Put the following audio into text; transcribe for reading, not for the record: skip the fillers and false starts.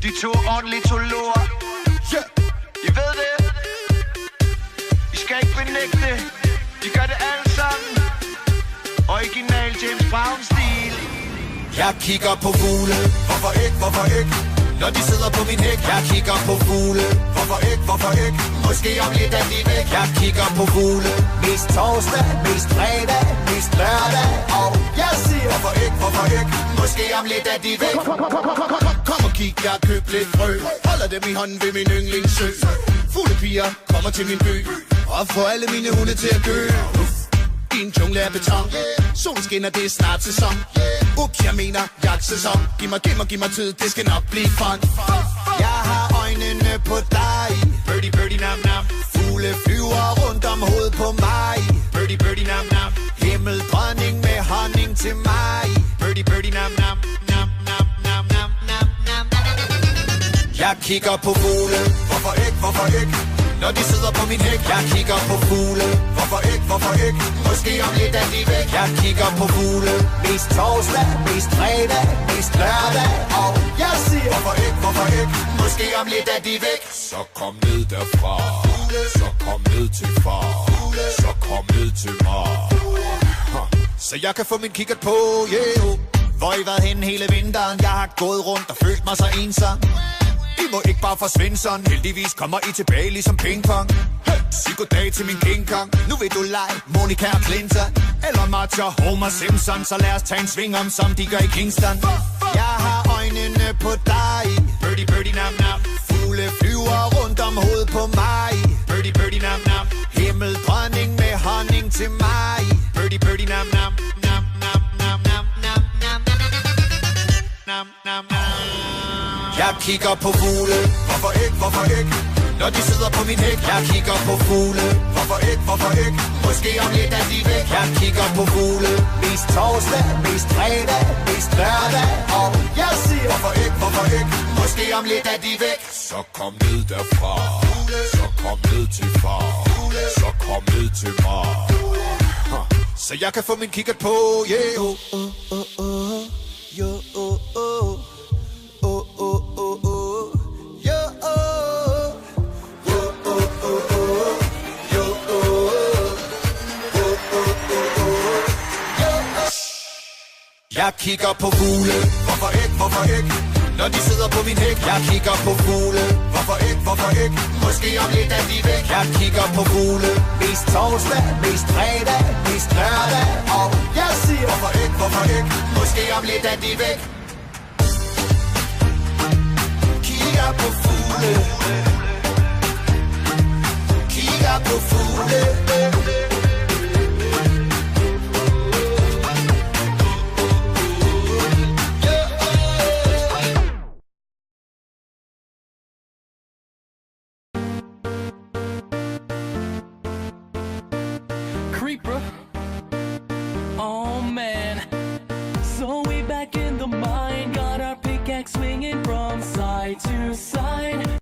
De to ordentlige tolorer. I ved det. I skal ikke benægte det. De gør det alle sammen. Original James Brown-stil. Jeg kigger på fugle. Hvorfor ikke, hvorfor ikke? Når de sidder på min hæk. Jeg kigger på fugle. Hvorfor ikke, hvorfor ikke? Måske om lidt er de væk. Jeg kigger på fugle. Mest torsdag, mest fredag, mest lørdag. Og jeg siger hvorfor ikke, hvorfor ikke? Måske om lidt er de væk. Kom og kig, jeg har købt lidt frø. Holder dem i hånden ved min yndlingssø. Fulde piger kommer til min by og får alle mine hunde til at gø. I en jungle af beton. Solen skinner, det er snart sæson. Ups, jeg mener jagtsæson. Giv mig tid, det skal nok blive fun. Jeg har øjnene på dig. Birdie, birdie, nam, nam. Fugle flyver rundt om hovedet på mig. Birdie, birdie, nam, nam. Himmeldronning med honning til mig. Birdie, birdie, nam, nam. Nam, nam, nam, nam, nam, nam. Jeg kigger på fugle. Hvorfor ikke, hvorfor ikke? Når de sidder på min hæk. Jeg kigger på fugle. Hvorfor ikke, hvorfor ikke? Måske om lidt er de væk. Jeg kigger på fugle. Mest torsdag, mest fredag, mest lørdag. Og jeg siger hvorfor ikke, hvorfor ikke? Måske om lidt er de væk. Så kom ned derfra. Så kom ned til far. Så kom ned til mig. Så jeg kan få min kikkert på, yeah. Hvor I været henne hele vinteren? Jeg har gået rundt og følt mig så ensom. I må ikke bare forsvinde sådan. Heldigvis kommer I tilbage ligesom pingpong. Sig goddag til min King Kong. Nu vil du lege Monica og Clinton eller Martha Homer Simpson. Så lad os tage en sving om, som de gør i Kingston. Jeg har øjnene på dig. Birdie, birdie, nam, nam. Fugle flyver rundt om hovedet på mig. Birdie, birdie, nam, nam. Himmeldronning med honning til mig. Birdie, birdie, nam, nam. Nam, nam, nam, nam, nam, nam. Nam, nam, nam. Jeg kigger på fugle. Hvorfor ikke, hvorfor ikke? Når de sidder på min hæk. Jeg kigger på fugle. Hvorfor ikke, hvorfor ikke? Måske om lidt er de væk. Jeg kigger på fugle. Mest torsdag, mest fredag, mest lørdag. Og jeg siger hvorfor ikke, hvorfor ikke? Måske om lidt er de væk. Så kom ned derfra. Så kom ned til far. Så kom ned til mig. Så jeg kan få min kikkert på, yeah. Yo, Jeg kigger på fugle. Hvorfor ikke, hvorfor ikke? Når de sidder på min hæk. Jeg kigger på fugle. Hvorfor ikke, hvorfor ikke? Måske om lidt er de væk. Jeg kigger på fugle. Mest torsdag, mest fredag, mest lørdag. Og jeg siger hvorfor ikke, hvorfor ikke? Måske om lidt er de væk. Kigger på fugle. Kigger på fugle. Swinging from side to side.